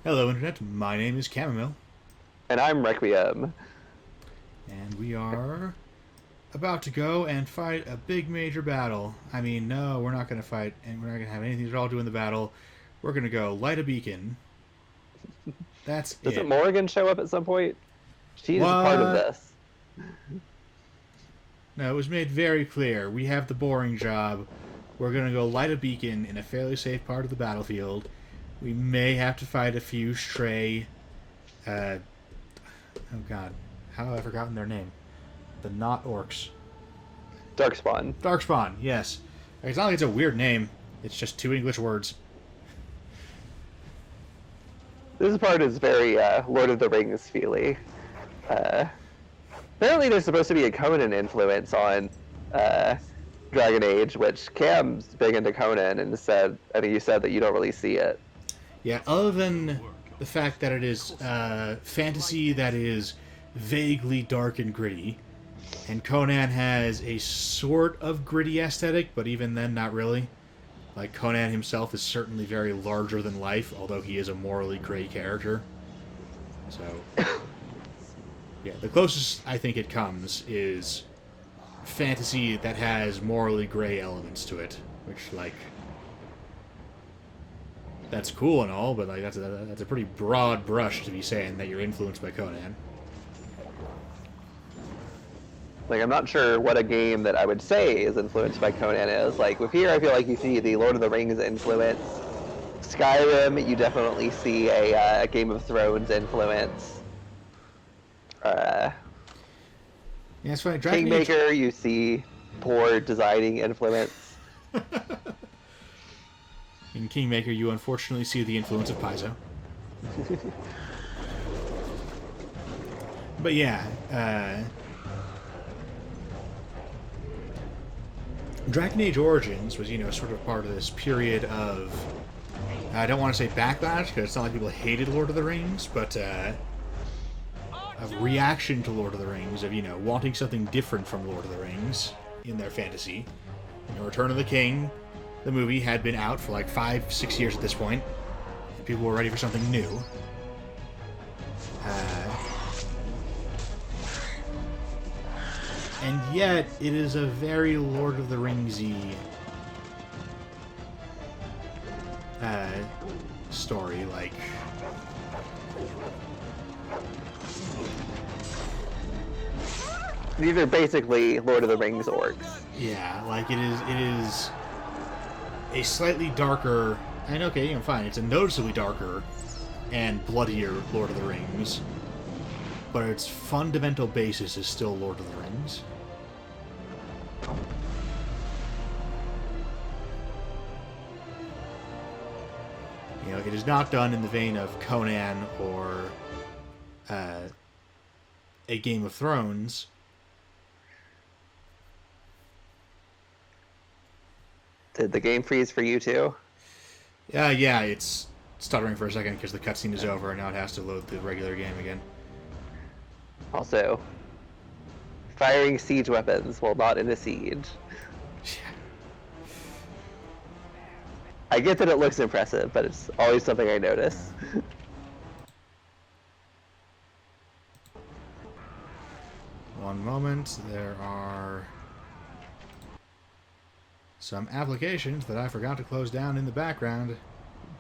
Hello, Internet. My name is Chamomile, And I'm Requiem. and we are about to go and fight a big major battle. I mean, no, we're not going to fight, and we're not going to have anything at all do in the battle. We're going to go light a beacon. That's Doesn't it. Morrigan show up at some point? She's a part of What? this. No, it was made very clear. We have the boring job. We're going to go light a beacon in a fairly safe part of the battlefield. We may have to fight a few stray. Uh, oh God, how have I forgotten their name? The not orcs. Darkspawn. Darkspawn, yes. It's not like it's a weird name. It's just two English words. This part is very Lord of the Rings feely. Uh, Apparently, there's supposed to be a Conan influence on uh, Dragon Age, which Cam's big into Conan and said, I think you said that you don't really see it. Yeah, other than the fact that it is fantasy that is vaguely dark and gritty, and Conan has a sort of gritty aesthetic, but even then, not really. Like, Conan himself is certainly very larger than life, although he is a morally gray character. So, yeah, the closest I think it comes is fantasy that has morally gray elements to it, which, like, that's cool and all, but like that's a pretty broad brush to be saying that you're influenced by Conan. Like, I'm not sure what a game that I would say is influenced by Conan is. Like, with here, I feel like you see the Lord of the Rings influence. Skyrim, you definitely see a Game of Thrones influence. Uh, Yeah, that's right. Dragon Age. Kingmaker, you see poor designing influence. In Kingmaker, you unfortunately see the influence of Paizo. But yeah, Dragon Age Origins was, sort of part of this period of. I don't want to say backlash because it's not like people hated Lord of the Rings, but of reaction to Lord of the Rings, of wanting something different from Lord of the Rings in their fantasy. Return of the King, the movie had been out for like 5, 6 years at this point, and people were ready for something new. And yet, it is a very Lord of the Ringsy story. Like, These are basically Lord of the Rings orcs. yeah, like it is a slightly darker, and okay, fine, it's a noticeably darker and bloodier Lord of the Rings, but its fundamental basis is still Lord of the Rings. It is not done in the vein of Conan or a Game of Thrones. Did the game freeze for you too? Yeah, it's stuttering for a second because the cutscene is over and now it has to load the regular game again. Also, firing siege weapons while not in a siege. I get that it looks impressive, but it's always something I notice. One moment, there are some applications that I forgot to close down in the background.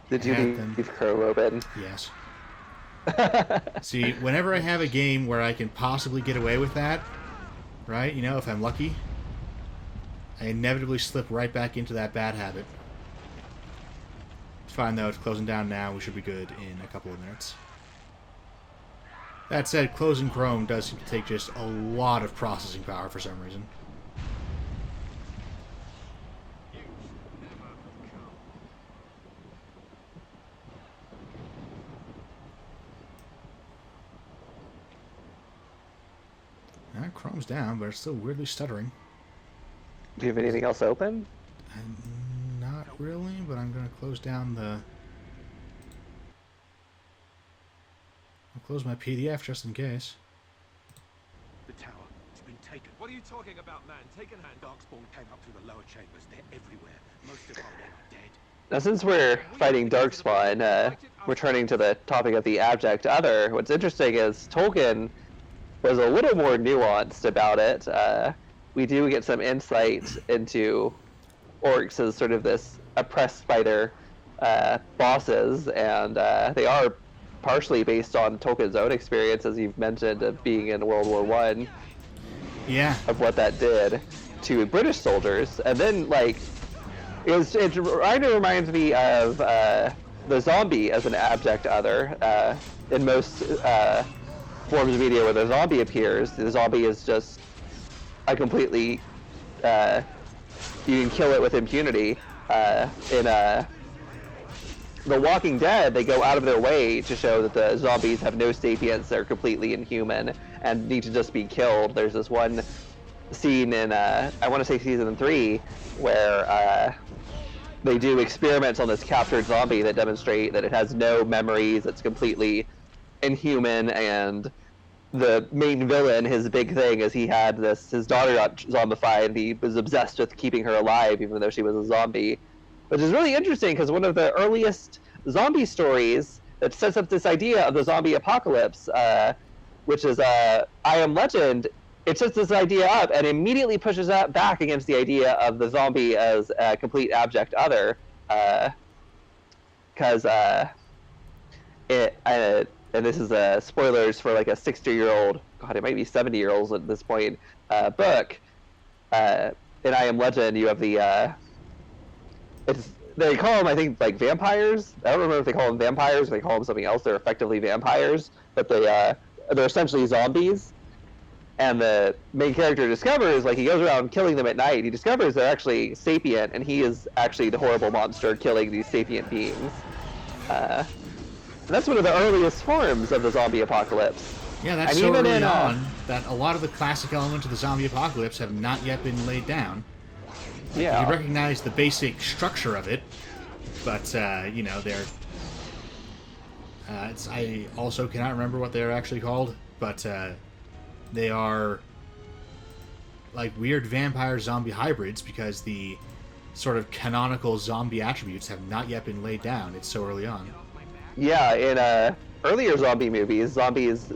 Did you Had them. leave Chrome open? Yes. See, whenever I have a game where I can possibly get away with that, right, if I'm lucky, I inevitably slip right back into that bad habit. It's fine, though. It's closing down now. We should be good in a couple of minutes. That said, closing Chrome does seem to take just a lot of processing power for some reason. Chrome's down, but it's still weirdly stuttering. Do you have anything else open? Not really, but I'm going to close down the... I'll close my PDF just in case. The tower. It's been taken. What are you talking about, man? Taken hand. Darkspawn came up through the lower chambers. They're everywhere. Most of our men are dead. Now, since we're fighting Darkspawn, returning to the topic of the abject other, what's interesting is Tolkien was a little more nuanced about it. We do get some insight into orcs as sort of this oppressed by their bosses, and they are partially based on Tolkien's own experience, as you've mentioned, of being in World War One. Yeah. Of what that did to British soldiers, and then like it kind of reminds me of the zombie as an abject other. In most forms of media where the zombie appears, the zombie is just a completely you can kill it with impunity. In The Walking Dead, they go out of their way to show that the zombies have no sapience, they're completely inhuman, and need to just be killed. There's this one scene in, I want to say season 3, where they do experiments on this captured zombie that demonstrate that it has no memories, it's completely inhuman, and the main villain, his big thing is he had his daughter got zombified, and he was obsessed with keeping her alive even though she was a zombie. Which is really interesting because one of the earliest zombie stories that sets up this idea of the zombie apocalypse, which is I Am Legend, it sets this idea up and immediately pushes that back against the idea of the zombie as a complete abject other, because and this is spoilers for like a 60-year-old, God, it might be 70-year-olds at this point, book. In I Am Legend, you have the they call them, I think, like vampires. I don't remember if they call them vampires or they call them something else. They're effectively vampires, but they're essentially zombies. And the main character discovers, like, he goes around killing them at night. He discovers they're actually sapient, and he is actually the horrible monster killing these sapient beings. And that's one of the earliest forms of the zombie apocalypse. Yeah, that's so early on that a lot of the classic elements of the zombie apocalypse have not yet been laid down. Yeah. You recognize the basic structure of it, but, you know, they're... I also cannot remember what they're actually called, but they are like weird vampire-zombie hybrids because the sort of canonical zombie attributes have not yet been laid down. It's so early on. Yeah, in earlier zombie movies, zombies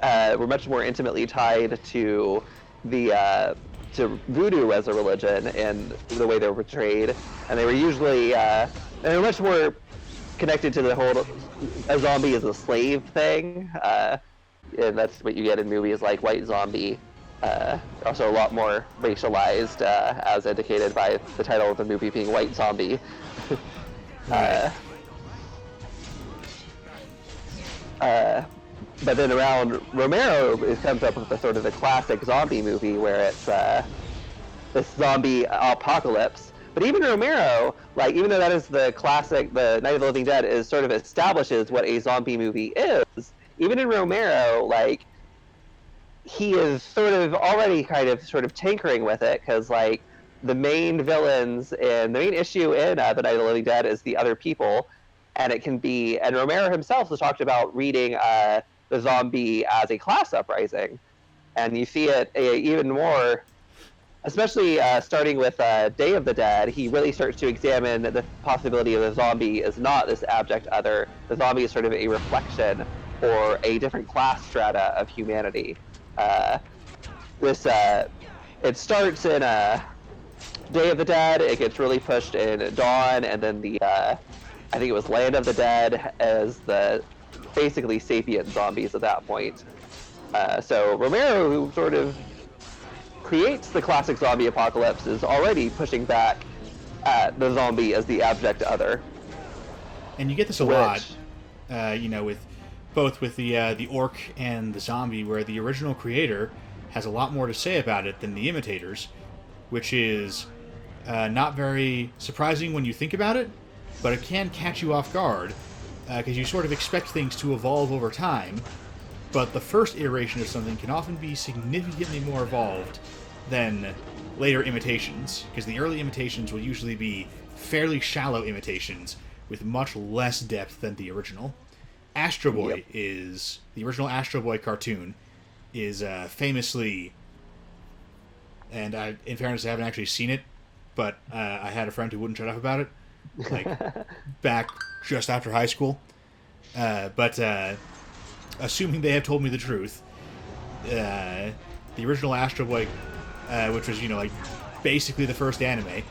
were much more intimately tied to the to voodoo as a religion and the way they were portrayed, and they were usually they were much more connected to the whole a zombie as a slave thing, and that's what you get in movies like White Zombie. Also a lot more racialized, as indicated by the title of the movie being White Zombie. But then around Romero, it comes up with the sort of the classic zombie movie where it's this zombie apocalypse. But even Romero, like, even though that is the classic, the Night of the Living Dead is sort of establishes what a zombie movie is, even in Romero, like, he is sort of already kind of sort of tinkering with it, because, like, the main villains and the main issue in the Night of the Living Dead is the other people, and it can be, and Romero himself has talked about reading the zombie as a class uprising, and you see it even more, especially starting with Day of the Dead. He really starts to examine the possibility of the zombie as not this abject other. The zombie is sort of a reflection or a different class strata of humanity. It starts in Day of the Dead, it gets really pushed in Dawn, and then the I think it was Land of the Dead as the basically sapient zombies at that point. So Romero, who sort of creates the classic zombie apocalypse, is already pushing back at the zombie as the abject other. And you get this a lot, you know, with both with the orc and the zombie, where the original creator has a lot more to say about it than the imitators, which is not very surprising when you think about it, but it can catch you off guard, because you sort of expect things to evolve over time, but the first iteration of something can often be significantly more evolved than later imitations, because the early imitations will usually be fairly shallow imitations with much less depth than the original. Astro Boy is... The original Astro Boy cartoon is famously... And in fairness, I haven't actually seen it, but I had a friend who wouldn't shut up about it. like back just after high school. But assuming they have told me the truth, the original Astro Boy, which was like basically the first anime,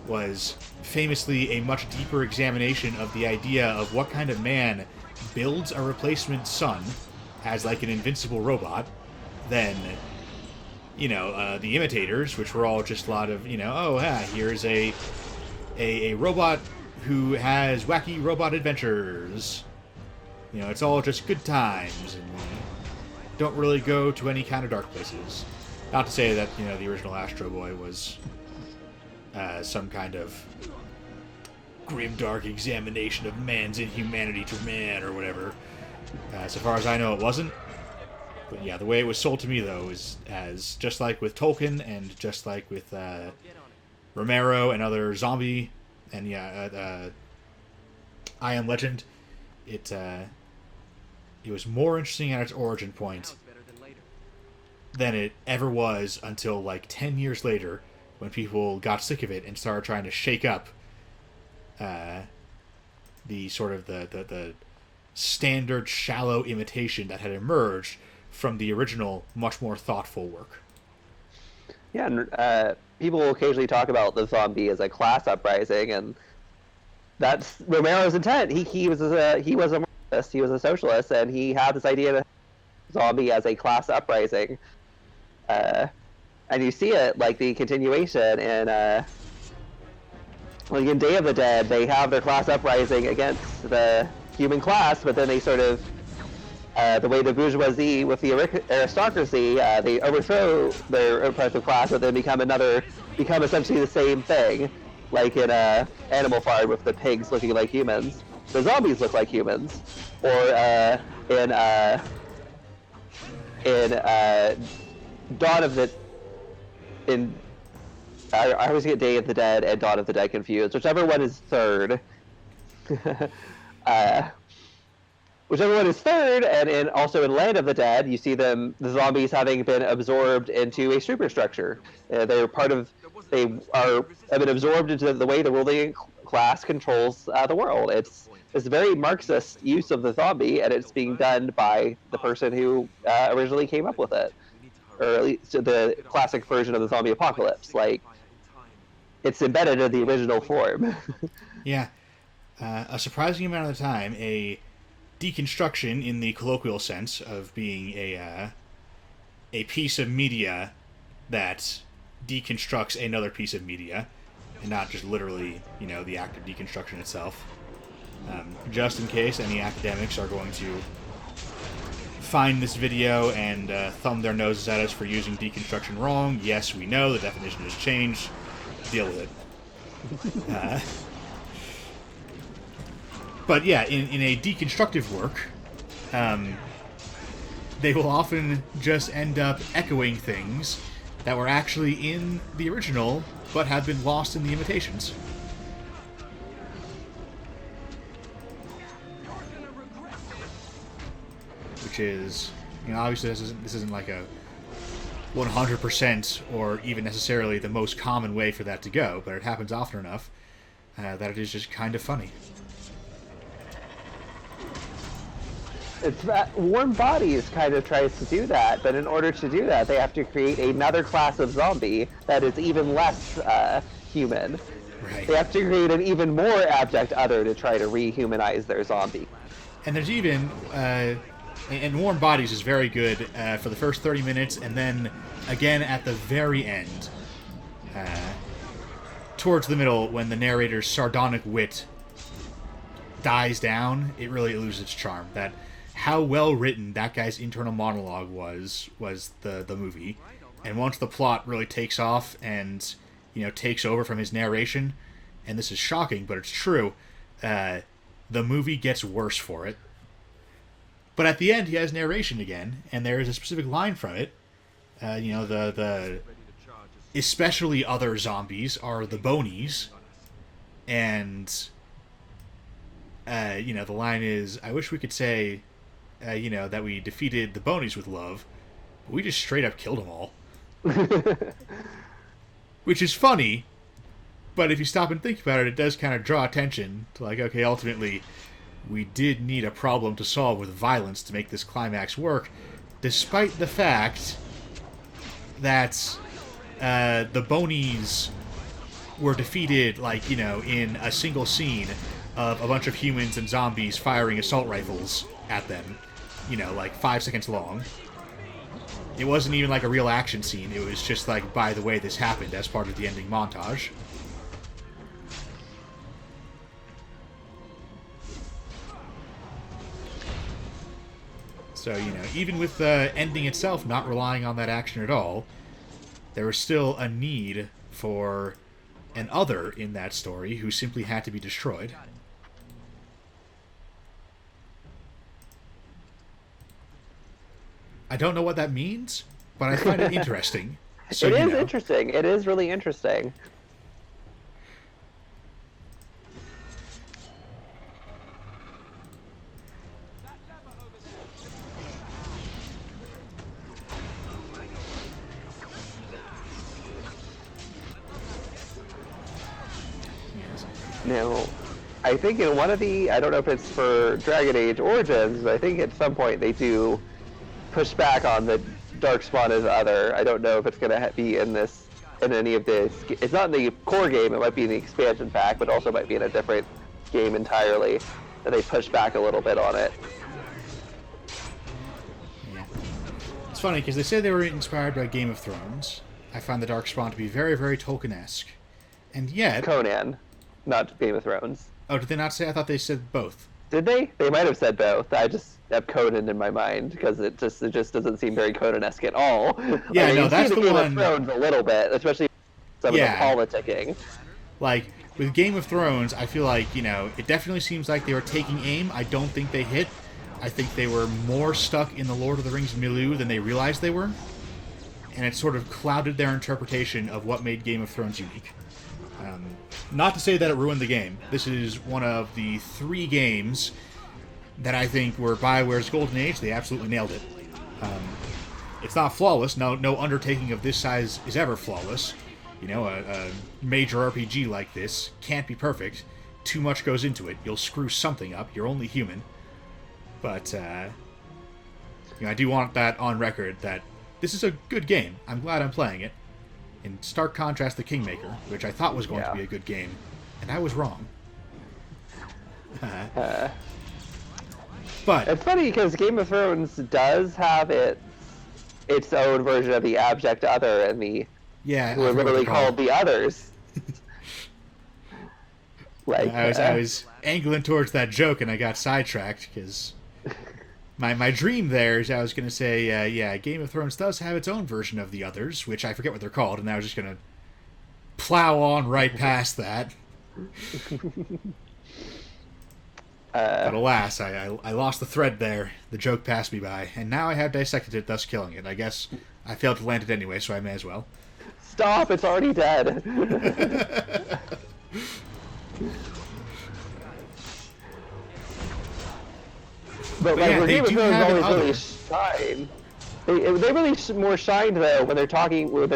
was famously a much deeper examination of the idea of what kind of man builds a replacement son as like an invincible robot than the imitators, which were all just a lot of here's a robot who has wacky robot adventures. It's all just good times, and don't really go to any kind of dark places. Not to say that the original Astro Boy was some kind of grim, dark examination of man's inhumanity to man or whatever. So far as I know, it wasn't. But yeah, the way it was sold to me, though, is as just like with Tolkien and just like with Romero and other zombie and I Am Legend, it was more interesting at its origin point than it ever was until like 10 years later, when people got sick of it and started trying to shake up the sort of the standard shallow imitation that had emerged from the original, much more thoughtful work. Yeah, and people will occasionally talk about the zombie as a class uprising, and that's Romero's intent. He was a Marxist, he was a socialist, and he had this idea of zombie as a class uprising. And you see it like the continuation in like in Day of the Dead. They have their class uprising against the human class, but then they sort of the way the bourgeoisie with the aristocracy, they overthrow their oppressive class, but then become essentially the same thing, like in Animal Farm with the pigs looking like humans. The zombies look like humans, or in Dawn of the I always get Day of the Dead and Dawn of the Dead confused. Whichever one is third. Whichever one is third, and also in Land of the Dead, you see the zombies having been absorbed into a superstructure. Have been absorbed into the way the ruling class controls the world. It's a very Marxist use of the zombie, and it's being done by the person who originally came up with it, or at least the classic version of the zombie apocalypse. Like, it's embedded in the original form. Yeah, a surprising amount of the time, a deconstruction in the colloquial sense of being a piece of media that deconstructs another piece of media, and not just literally, the act of deconstruction itself. Just in case any academics are going to find this video and thumb their noses at us for using deconstruction wrong, yes, we know, the definition has changed. Deal with it. But yeah, in a deconstructive work, they will often just end up echoing things that were actually in the original, but have been lost in the imitations. Which is, obviously this isn't like a 100% or even necessarily the most common way for that to go, but it happens often enough that it is just kind of funny. It's that Warm Bodies kind of tries to do that, but in order to do that, they have to create another class of zombie that is even less human. Right. They have to create an even more abject other to try to rehumanize their zombie. And there's even, and Warm Bodies is very good for the first 30 minutes, and then again at the very end, towards the middle, when the narrator's sardonic wit dies down, it really loses its charm. That how well written that guy's internal monologue was the movie, and once the plot really takes off and takes over from his narration, and this is shocking, but it's true, the movie gets worse for it. But at the end, he has narration again, and there is a specific line from it. The especially other zombies are the bonies, and the line is, "I wish we could say, that we defeated the bonies with love, but we just straight up killed them all." Which is funny, But if you stop and think about it, it does kind of draw attention to, like, okay, ultimately, we did need a problem to solve with violence to make this climax work, despite the fact that the Bonies were defeated, like, you know, in a single scene of a bunch of humans and zombies firing assault rifles at them, you know, like 5 seconds long. It wasn't even like a real action scene. It was just like, by the way, this happened as part of the ending montage. So, you know, even with the ending itself not relying on that action at all, there was still a need for an other in that story who simply had to be destroyed. I don't know what that means, but I find it interesting. So, It is interesting. It is really interesting. Now, I think in one of the, I don't know if it's for Dragon Age Origins, but I think at some point they do push back on the Darkspawn as other. I don't know if it's going to be in this, in any of this. It's not in the core game, it might be in the expansion pack, but also might be in a different game entirely. And they push back a little bit on it. Yeah. It's funny, because they say they were inspired by Game of Thrones. I find the Darkspawn to be very, very Tolkien-esque. And yet... Conan, not Game of Thrones. Oh, did they not say? I thought they said both. Did they? They might have said both. I just have Conan in my mind because it just doesn't seem very Conan-esque at all. Yeah, like, no, you that's see the Game one. of Thrones a little bit, especially some of the politicking. Like with Game of Thrones, I feel like, you know, it definitely seems like they were taking aim. I don't think they hit. I think they were more stuck in the Lord of the Rings milieu than they realized they were, and it sort of clouded their interpretation of what made Game of Thrones unique. Not to say that it ruined the game. This is one of the 3 games that I think were BioWare's golden age. They absolutely nailed it. It's not flawless. No undertaking of this size is ever flawless. You know, a major RPG like this can't be perfect. Too much goes into it. You'll screw something up. You're only human. But, you know, I do want that on record that this is a good game. I'm glad I'm playing it. In stark contrast to Kingmaker, which I thought was going to be a good game, and I was wrong. But it's funny because Game of Thrones does have its own version of the abject other, and who are literally called the others. Like I was angling towards that joke, and I got sidetracked because my dream there is I was going to say, Game of Thrones does have its own version of the others, which I forget what they're called, and I was just going to plow on right past that. But alas, I lost the thread there. The joke passed me by, and now I have dissected it, thus killing it. I guess I failed to land it anyway, so I may as well. Stop! It's already dead. But like, yeah, Game of do Thrones have always an really other. shine. They really more shined though when they're dealing with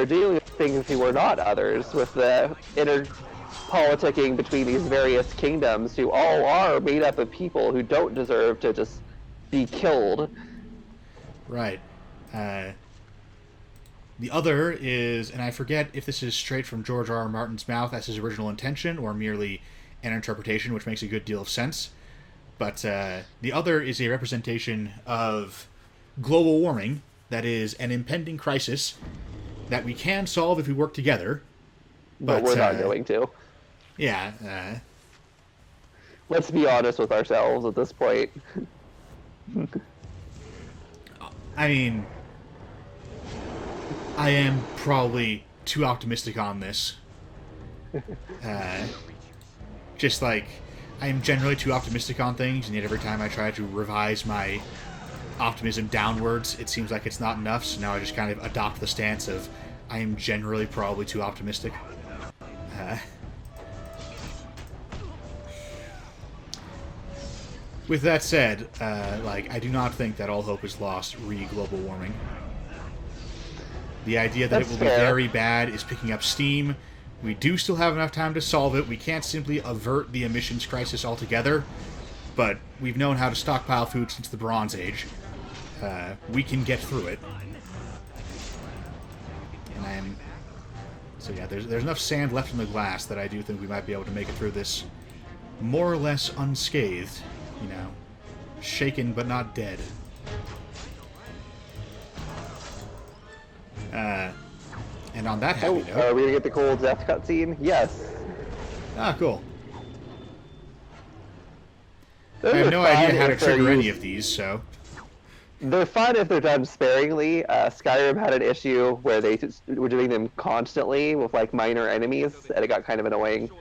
things who are not others, with the inner politicking between these various kingdoms who all are made up of people who don't deserve to just be killed. Right. The other is, and I forget if this is straight from George R. R. Martin's mouth as his original intention or merely an interpretation, which makes a good deal of sense. But the other is a representation of global warming that is an impending crisis that we can solve if we work together. But we're not going to. Yeah. Let's be honest with ourselves at this point. I mean, I am probably too optimistic on this. Just like, I am generally too optimistic on things, and yet every time I try to revise my optimism downwards, it seems like it's not enough, so now I just kind of adopt the stance of I am generally probably too optimistic. With that said, I do not think that all hope is lost re-global warming. The idea that That's it will be fair. very bad is picking up steam, We do still have enough time to solve it. We can't simply avert the emissions crisis altogether, but we've known how to stockpile food since the Bronze Age. We can get through it. And so yeah, there's enough sand left in the glass that I do think we might be able to make it through this more or less unscathed, you know, shaken but not dead. And on that happy note... are we gonna get the cool death cutscene? Yes. Ah, cool. Those I have are no fun idea how to if they're trigger any used- of these, so... They're fun if they're done sparingly. Skyrim had an issue where they were doing them constantly with like minor enemies, and it got kind of annoying.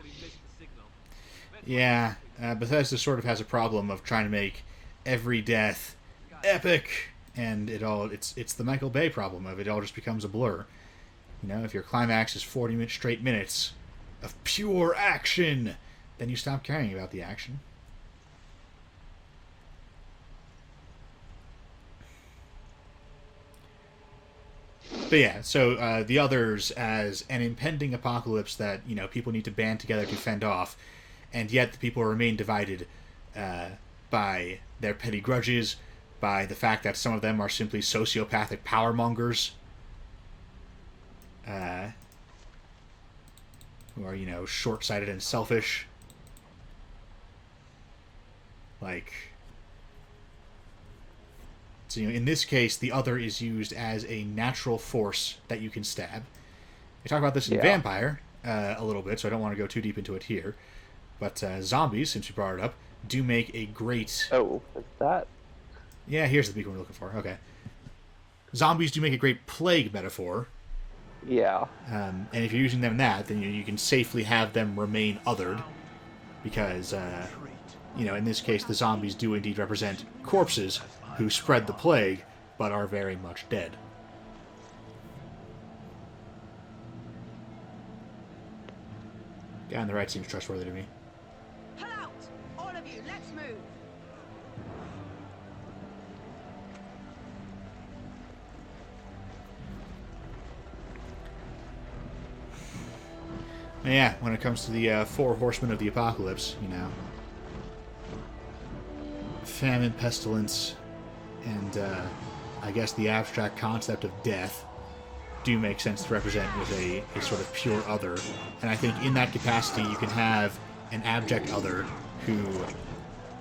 Yeah, Bethesda sort of has a problem of trying to make every death epic, and it's the Michael Bay problem of it all just becomes a blur. You know, if your climax is 40 straight minutes of pure action, then you stop caring about the action. But yeah, so the others as an impending apocalypse that, you know, people need to band together to fend off, and yet the people remain divided by their petty grudges, by the fact that some of them are simply sociopathic power mongers, who are, you know, short-sighted and selfish. Like, so, you know, in this case, the other is used as a natural force that you can stab. We talk about this in Vampire a little bit, so I don't want to go too deep into it here. But zombies, since you brought it up, do make a great... Oh, is that? Yeah, here's the beacon we're looking for. Okay. Zombies do make a great plague metaphor. Yeah. And if you're using them that, then you can safely have them remain othered. Because, you know, in this case, the zombies do indeed represent corpses who spread the plague, but are very much dead. Guy on the right seems trustworthy to me. Pull out! All of you, let's move! Yeah, when it comes to the four horsemen of the apocalypse, you know, famine, pestilence, and I guess the abstract concept of death do make sense to represent with a sort of pure other. And I think in that capacity you can have an abject other who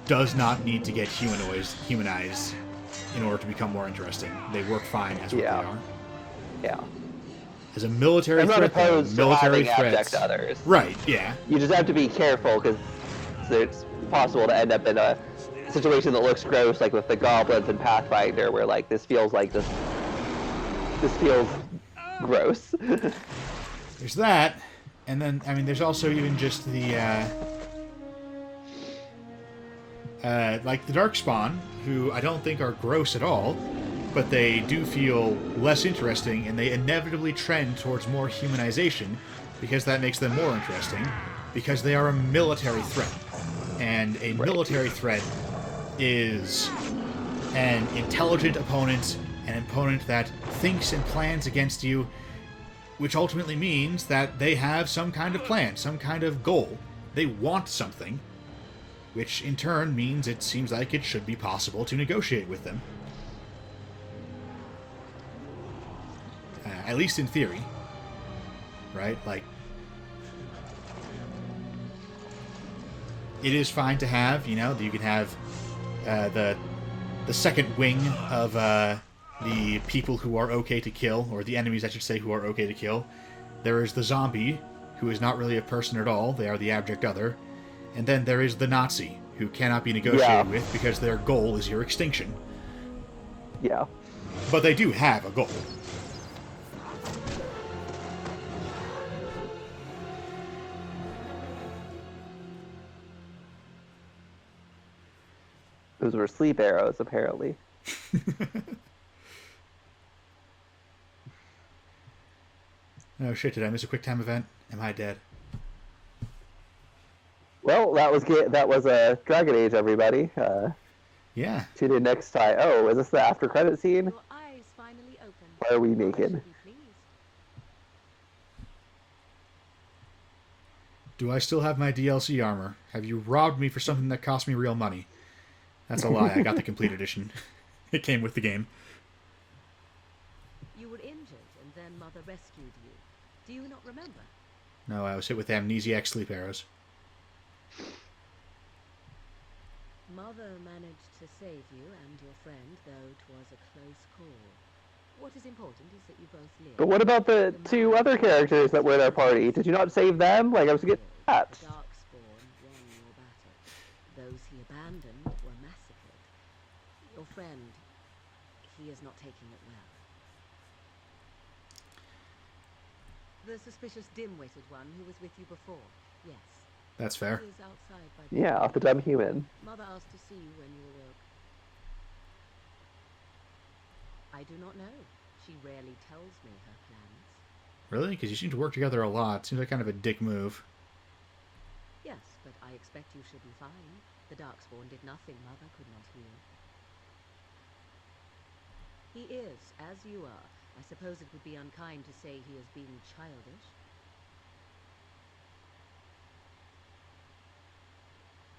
does not need to get humanized in order to become more interesting. They work fine as what they are. Yeah. As a military I'm not threat, opposed to military having threats. abject others. Right, yeah. You just have to be careful because it's possible to end up in a situation that looks gross, like with the goblins and Pathfinder, where like this feels gross. There's that, and then I mean, there's also even just the like the Darkspawn, who I don't think are gross at all, but they do feel less interesting, and they inevitably trend towards more humanization because that makes them more interesting, because they are a military threat, and a military threat is an intelligent opponent, an opponent that thinks and plans against you, which ultimately means that they have some kind of plan, some kind of goal. They want something, which in turn means it seems like it should be possible to negotiate with them. At least in theory. Right? Like, it is fine to have, you know, you can have the second wing of the people who are okay to kill, or the enemies, I should say, who are okay to kill. There is the zombie, who is not really a person at all. They are the abject other. And then there is the Nazi, who cannot be negotiated with because their goal is your extinction. Yeah. But they do have a goal. Those were sleep arrows, apparently. Oh shit, did I miss a quick time event? Am I dead? Well, that was a Dragon Age, everybody. Yeah. Tune in next time. Oh, is this the after credit scene? Your eyes finally open. Why are we naked? Be pleased. Do I still have my DLC armor? Have you robbed me for something that cost me real money? That's a lie. I got the complete edition. It came with the game. You were injured, and then Mother rescued you. Do you not remember? No, I was hit with amnesiac sleep arrows. Mother managed to save you and your friend, though 'twas a close call. What is important is that you both live. But what about the two other characters that were in our party? Did you not save them? Like, I was getting that. The Darkspawn won your battle. Those he abandoned were massacred. Your friend, he is not taking it well. The suspicious dim-witted one who was with you before, yes. That's fair. He is outside by Yeah, the dumb human. Mother asked to see you when you awoke. I do not know. She rarely tells me her plans. Really? Because you seem to work together a lot. Seems like kind of a dick move. Yes, but I expect you should be fine. The Darkspawn did nothing Mother could not heal. He is, as you are. I suppose it would be unkind to say he is being childish.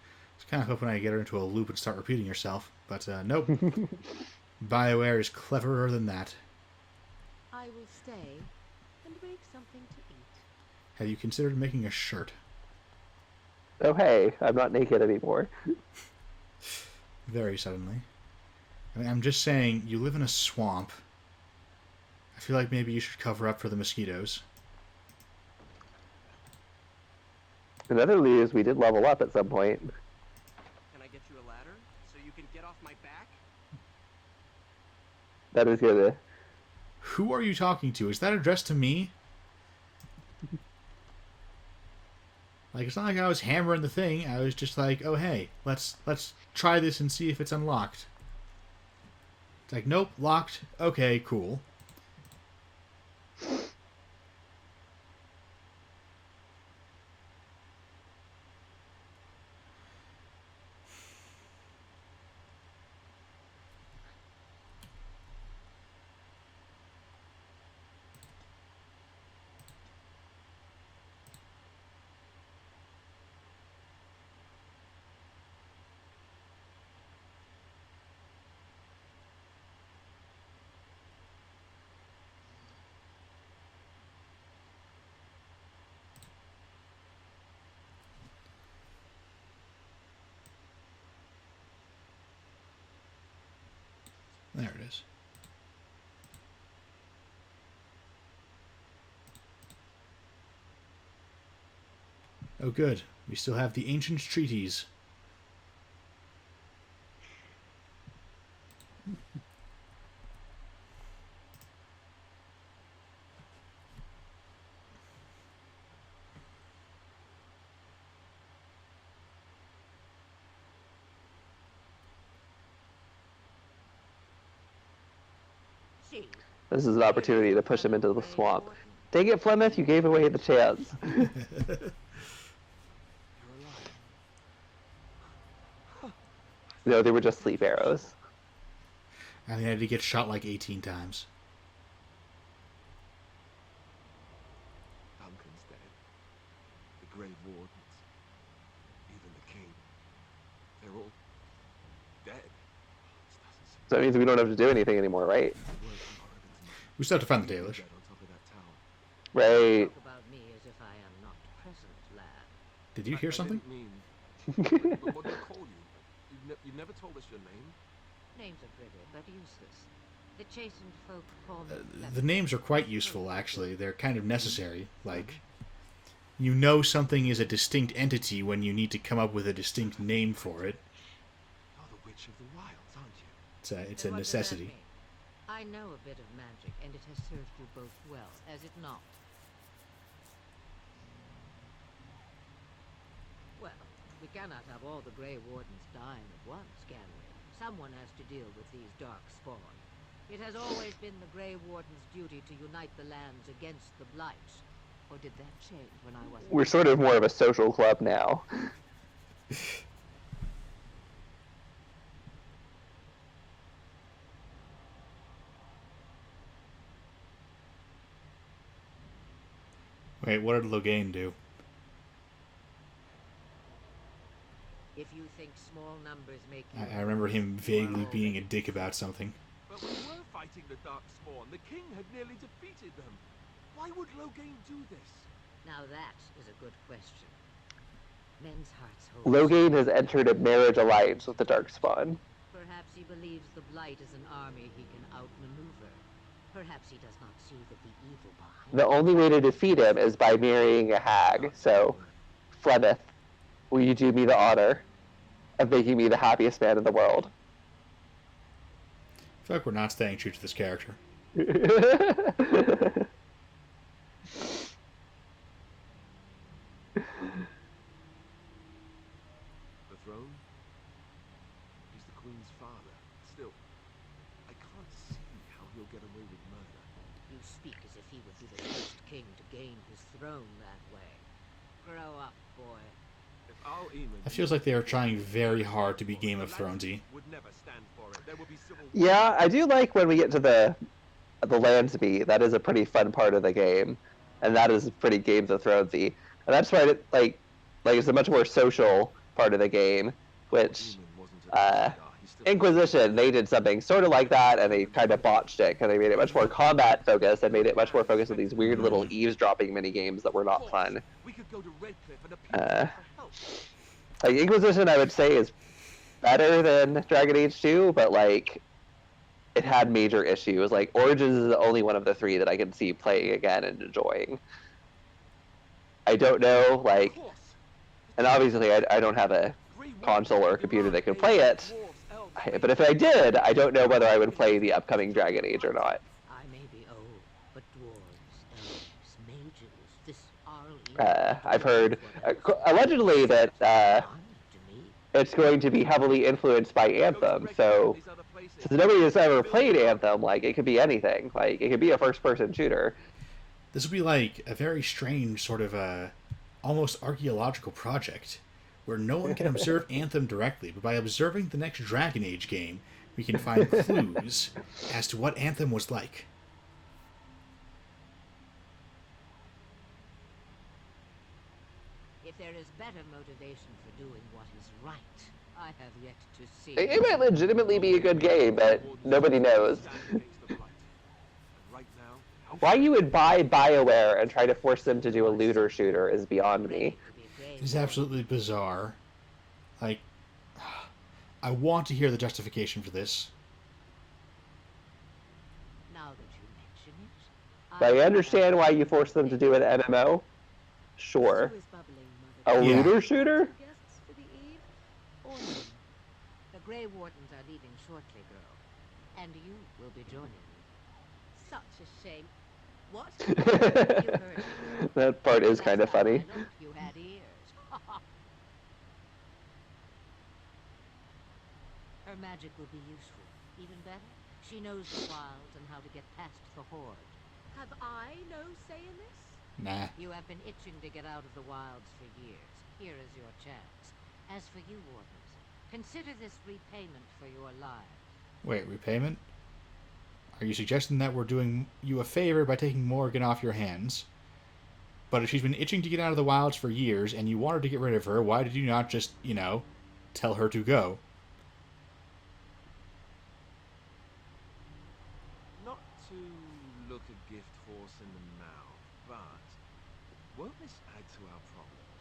I was kind of hoping I could get her into a loop and start repeating herself. But, nope. BioWare is cleverer than that. I will stay and make something to eat. Have you considered making a shirt? Oh, hey, I'm not naked anymore. Very suddenly. I mean, I'm just saying, you live in a swamp. I feel like maybe you should cover up for the mosquitoes. In other news, we did level up at some point. Can I get you a ladder so you can get off my back? That is good. Who are you talking to? Is that addressed to me? Like, it's not like I was hammering the thing. I was just like, oh, hey, let's try this and see if it's unlocked. It's like, nope, locked. Okay, cool. There it is. Oh, good. We still have the ancient treaties. She. This is an opportunity to push him into the swamp. Dang it, Flemeth, you gave away the chance. You're alive. No, they were just sleep arrows. And he had to get shot like 18 times. Duncan's dead. The Grey Wardens. Even the King. They're all dead. This doesn't seem So that means we don't have to do anything anymore, right? We still have to find the Dalish. dead on top of that tower. Right. Talk about me as if I am not present, lad. Did you hear something? I didn't mean... what do I call you? You've never told us your name? Names are pretty, but useless. The chastened folk call me... The names are quite useful, actually. They're kind of necessary. Like, you know something is a distinct entity when you need to come up with a distinct name for it. You're the Witch of the Wilds, aren't you? It's a necessity. I know a bit of magic, and it has served you both well, has it not? Well, we cannot have all the Grey Wardens dying at once, can we? Someone has to deal with these dark spawn. It has always been the Grey Warden's duty to unite the lands against the Blight. Or did that change when I wasn't... We're sort of more of a social club now. Wait, what did Loghain do? If you think small numbers make you... I remember him vaguely being a dick about something. But we were fighting the Darkspawn. The king had nearly defeated them. Why would Loghain do this? Now that is a good question. Men's hearts hold... Loghain has entered a marriage alliance with the Darkspawn. Perhaps he believes the Blight is an army he can outmaneuver. Perhaps he does not see that the evil behind... The only way to defeat him is by marrying a hag. So, Flemeth, will you do me the honor of making me the happiest man in the world? I feel like we're not staying true to this character. The throne? He's the Queen's father. Still, I can't see how he'll get away with murder. You speak as if he would be the first king to gain his throne that way. Grow up, boy. If Al Eamon... It feels like they are trying very hard to be Game of Thronesy. would never stand for it. There will be civil war. Yeah, I do like when we get to the Landsby. That is a pretty fun part of the game, and that is pretty Game of Thronesy. And that's why like it's a much more social part of the game, which Inquisition, they did something sort of like that, and they kind of botched it, because they made it much more combat focused and made it much more focused on these weird little eavesdropping mini games that were not fun. We could go to Redcliffe and appeal to them for help. Like Inquisition, I would say is better than Dragon Age 2, but like it had major issues. Like Origins is the only one of the three that I can see playing again and enjoying. I don't know, like, and obviously I don't have a console or a computer that can play it. But if I did, I don't know whether I would play the upcoming Dragon Age or not. I may be old, but dwarves, elves, mages, this Arl... I've heard, allegedly, that it's going to be heavily influenced by Anthem, so since nobody has ever played Anthem, like, it could be anything. Like, it could be a first-person shooter. This would be like a very strange sort of almost archaeological project, where no one can observe Anthem directly, but by observing the next Dragon Age game, we can find clues as to what Anthem was like. If there is better motivation for doing what is right, I have yet to see... It might legitimately be a good game, but nobody knows. Why you would buy BioWare and try to force them to do a looter shooter is beyond me. It's absolutely bizarre. Like, I want to hear the justification for this. Now that you mention it, I understand why you forced them to do an MMO. Sure. A Yeah. looter shooter? Guests for the eve? Or none? The Grey Wardens are leaving shortly, girl. And you will be joining them. Such a shame. What? You heard me. That part is That's kind of why I funny. looked. You had ears. Her magic will be useful. Even better, she knows the wilds and how to get past the Horde. Have I no say in this? Nah. You have been itching to get out of the wilds for years. Here is your chance. As for you, Wardens, consider this repayment for your lives. Wait, repayment? Are you suggesting that we're doing you a favor by taking Morgan off your hands? But if she's been itching to get out of the wilds for years and you wanted to get rid of her, why did you not just, tell her to go? Not to look a gift horse in the mouth, but won't this add to our problems?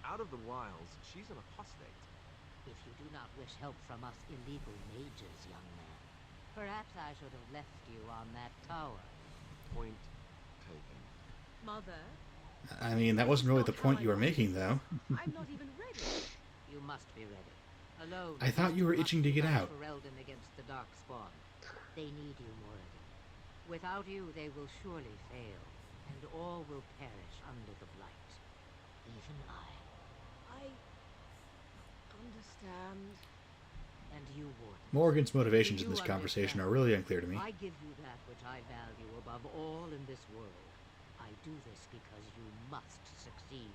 Out of the wilds, she's an apostate. If you do not wish help from us illegal mages, young man, perhaps I should have left you on that tower. Point taken. Mother, I mean, that wasn't really the point you were making, though. I'm not even ready. You must be ready. Alone. I thought you were must itching to get fight out. for Eldon against the Darkspawn. They need you, Moradin. Without you, they will surely fail, and all will perish under the Blight. Even I. I understand. And you, Warden. Morgan's motivations Do in you this conversation understand? are really unclear to me. I give you that which I value above all in this world. I do this because you must succeed.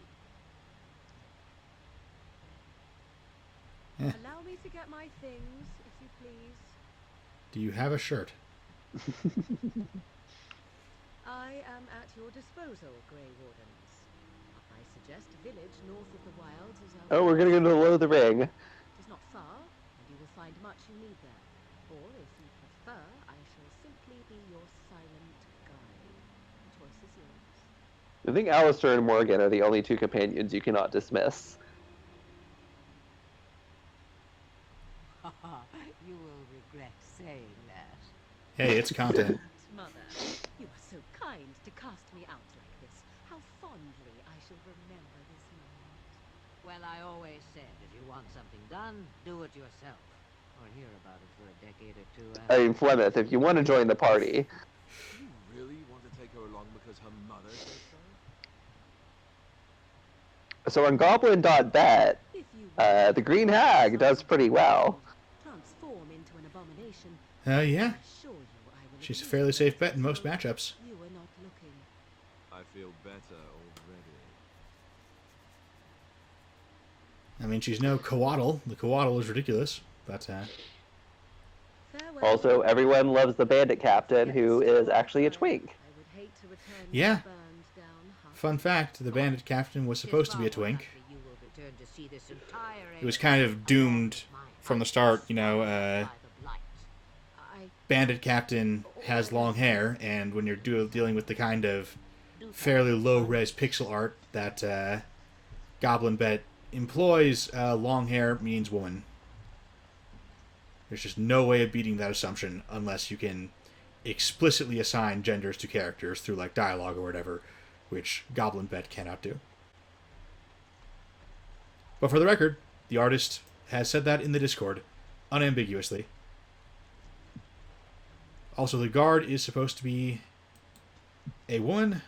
Allow me to get my things, if you please. Do you have a shirt? I am at your disposal, Grey Wardens. I Just a village north of the wilds is our... Oh, we're gonna go to the Lord of the Ring. It is not far, and you will find much you need there. Or, if you prefer, I shall simply be your silent guide. The choice is yours. I think Alistair and Morgan are the only two companions you cannot dismiss. You will regret saying that. Hey, it's content. Mother, you are so kind to cast me out like this. How fondly I shall remember this moment. Well, I always said, if you want something done, do it yourself. Or hear about it for a decade or two I after. mean, Flemeth, if you want to join the party. You really want to take her along because her mother says so? So on Goblin.bet, If you the Green Hag does pretty well. transform into an abomination, Yeah. I assure you I will She's a agree fairly safe to bet in most so matchups. You are not looking. I feel better already. I mean, she's no Coatl. The Coatl is ridiculous. But, Farewell. Also, everyone loves the Bandit Captain, who is actually a twink. I would hate to return Yeah. to burned down hut. fun fact, the Bandit Captain was supposed to be a twink. You will return to see this entire He was kind of doomed from the start, you know, by the blight. I Bandit Captain has long hair, and when you're dealing with the kind of fairly low-res pixel art that Goblin Bet employs, long hair means woman. There's just no way of beating that assumption unless you can explicitly assign genders to characters through like dialogue or whatever, which Goblin Bet cannot do. But for the record, the artist has said that in the Discord, unambiguously. Also, the guard is supposed to be a woman,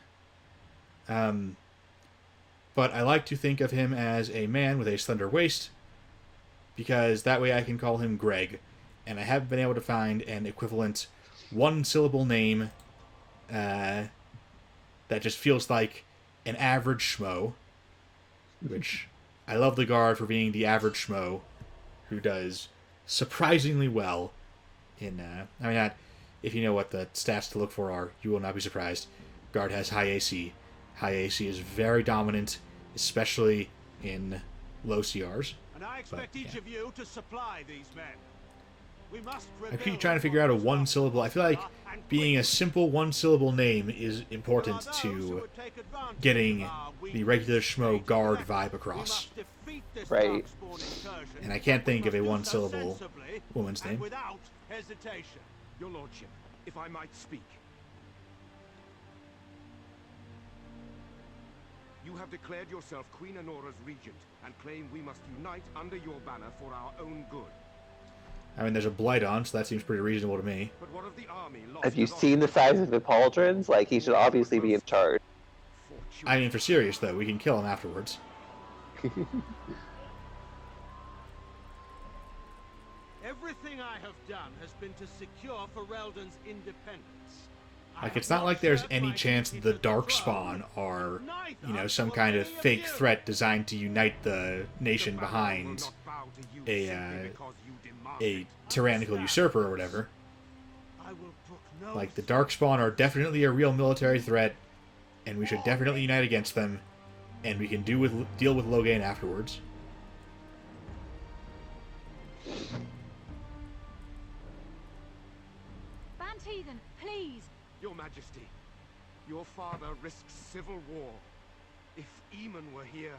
but I like to think of him as a man with a slender waist, because that way I can call him Greg, and I haven't been able to find an equivalent one-syllable name that just feels like an average schmo, which I love the guard for being the average schmo who does surprisingly well in, I mean, not, if you know what the stats to look for are, you will not be surprised. Guard has high AC. High AC is very dominant, especially in low CRs. And I expect each of you to supply these men. We must I keep trying to figure out a one-syllable. I feel like being a simple one-syllable name is important to getting the regular schmo guard vibe across. Right. And I can't think of a one-syllable woman's name. Without hesitation. Your lordship, if I might speak. You have declared yourself Queen Honora's regent and claim we must unite under your banner for our own good. I mean, there's a blight on, so that seems pretty reasonable to me. But what of the army lost? Have you seen the size of the pauldrons? Like, he should obviously be in charge. I mean, for serious, though, we can kill him afterwards. Everything I have done has been to secure Ferelden's independence. Like, it's not like there's any chance the Darkspawn are, you know, some kind of fake threat designed to unite the nation behind a tyrannical usurper or whatever. Like, the Darkspawn are definitely a real military threat, and we should definitely unite against them, and we can deal with Loghain afterwards. Van Tegan, please. Your Majesty, your father risks civil war. If Eamon were here...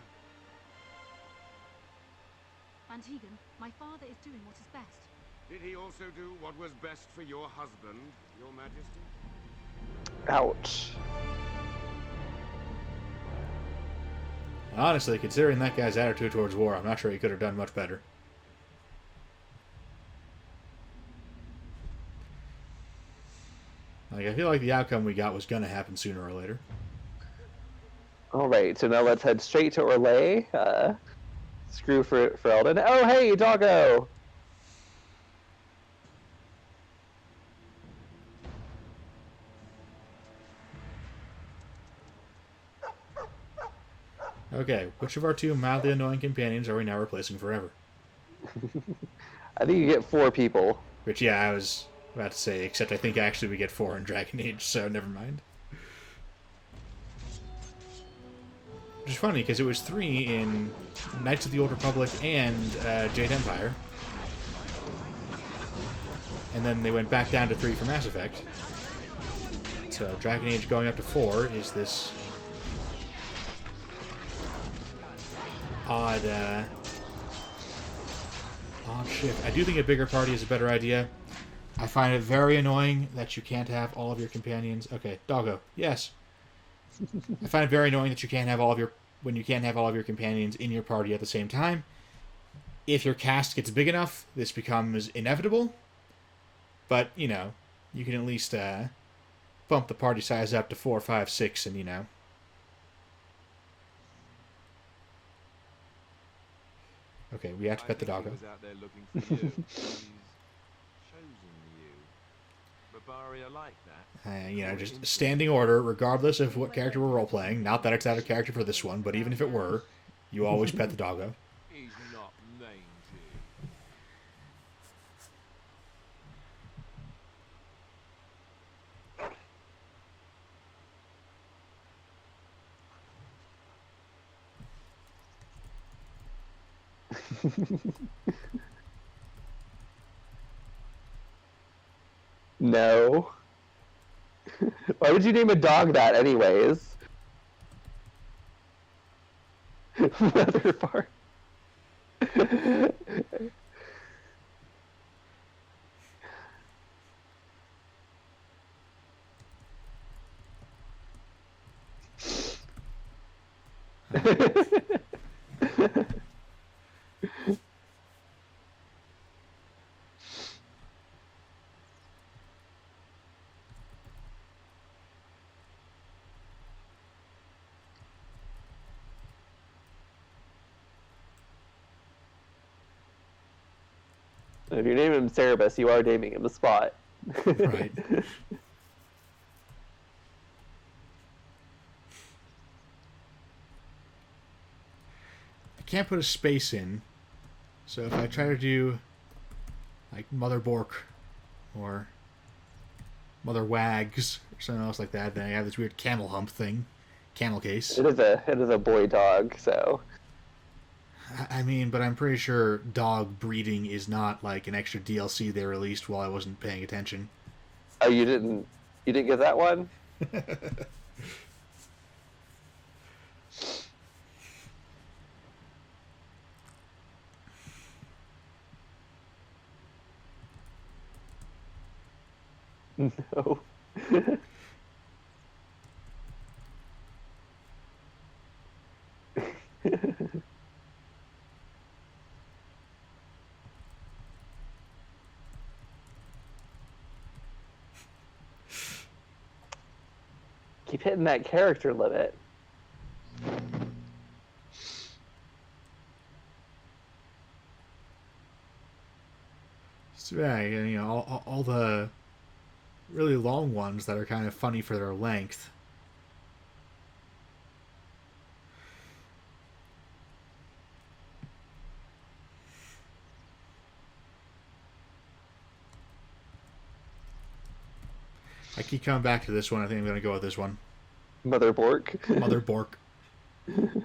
Van Tegan, my father is doing what is best. Did he also do what was best for your husband, your Majesty? Ouch. Honestly, considering that guy's attitude towards war, I'm not sure he could have done much better. Like, I feel like the outcome we got was going to happen sooner or later. Alright, so now let's head straight to Orlais. Screw for Ferelden. Oh, hey, doggo! Okay, which of our two mildly annoying companions are we now replacing forever? I think you get 4 people. Which, yeah, I was about to say, except I think actually we get 4 in Dragon Age, so never mind. Which is funny, because it was 3 in Knights of the Old Republic and Jade Empire. And then they went back down to 3 for Mass Effect. So Dragon Age going up to 4 is this odd shift. I do think a bigger party is a better idea. I find it very annoying that you can't have all of your companions. Okay, doggo. Yes. I find it very annoying that you can't have all of your companions in your party at the same time. If your cast gets big enough, this becomes inevitable. But, you know, you can at least bump the party size up to 4, 5, 6, and, you know. Okay, we have to pet the doggo. He was out there looking for you. He's chosen you. Barbaria like that. You know, just standing order, regardless of what character we're role-playing. Not that it's out of character for this one, but even if it were, you always pet the doggo. He's not named you. No. Why would you name a dog that, anyways? Another part. If you name him Cerebus, you are naming him a spot. Right. I can't put a space in, so if I try to do like Mother Bork or Mother Wags or something else like that, then I have this weird camel hump thing, camel case. It is a boy dog, so. I mean, but I'm pretty sure dog breeding is not like an extra DLC they released while I wasn't paying attention. Oh, you didn't get that one? No. Keep hitting that character limit. So, yeah, you know, all the really long ones that are kind of funny for their length. I keep coming back to this one. I think I'm going to go with this one. Mother Bork. Mother Bork. You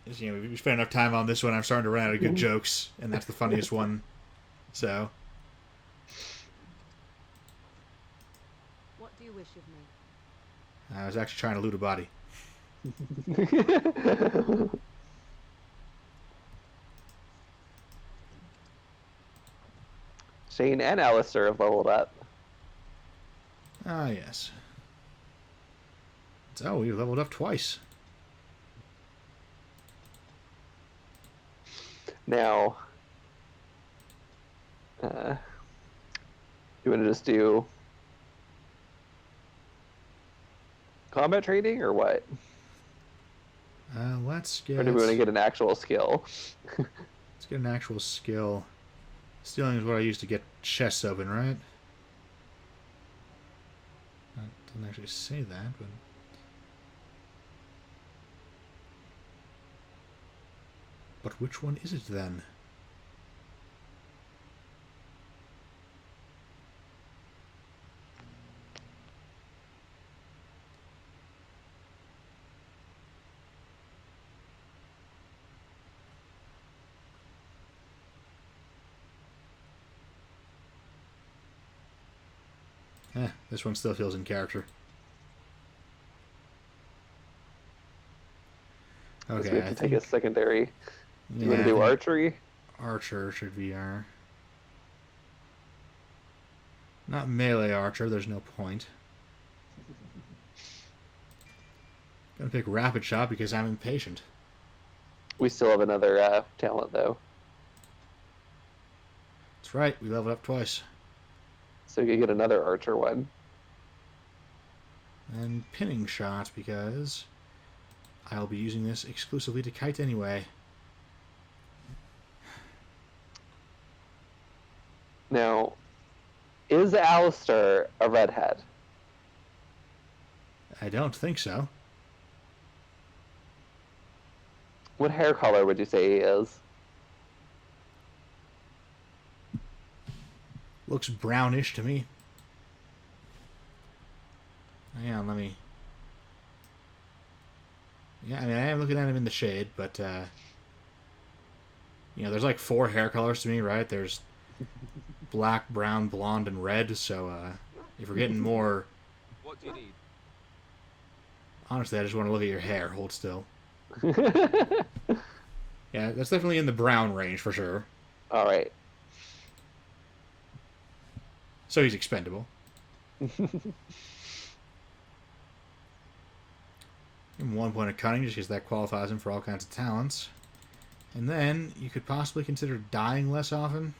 know, we spent enough time on this one. I'm starting to run out of good jokes, and that's the funniest one. So, What do you wish of me? I was actually trying to loot a body. Shane and Alistair have leveled up. Ah, yes. So, we leveled up twice. Now, you want to just do combat training or what? Let's get... Or do we want to get an actual skill? Let's get an actual skill. Stealing is what I use to get chests open, right? It doesn't actually say that, but... But which one is it then? This one still feels in character. Guess Okay, we have to take a secondary. Do you want to I do think archery? Archer should be our... Not melee archer, there's no point. Gonna pick rapid shot because I'm impatient. We still have another talent though, That's right, we leveled up twice. so you can get another archer one. And pinning shot because I'll be using this exclusively to kite anyway. Now, is Alistair a redhead? I don't think so. What hair color would you say he is? Looks brownish to me. Hang on, let me... Yeah, I mean, I am looking at him in the shade, but, you know, there's like 4 hair colors to me, right? There's black, brown, blonde, and red, so, if we're getting more... What do you need? Honestly, I just want to look at your hair. Hold still. Yeah, that's definitely in the brown range, for sure. All right. So he's expendable. And 1 point of cunning, just because that qualifies him for all kinds of talents. And then you could possibly consider dying less often.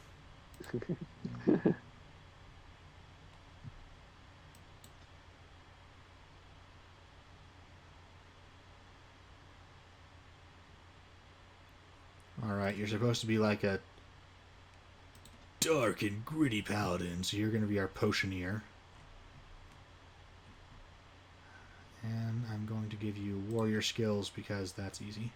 Alright, you're supposed to be like a dark and gritty paladin, so you're going to be our potioneer. And I'm going to give you warrior skills because that's easy.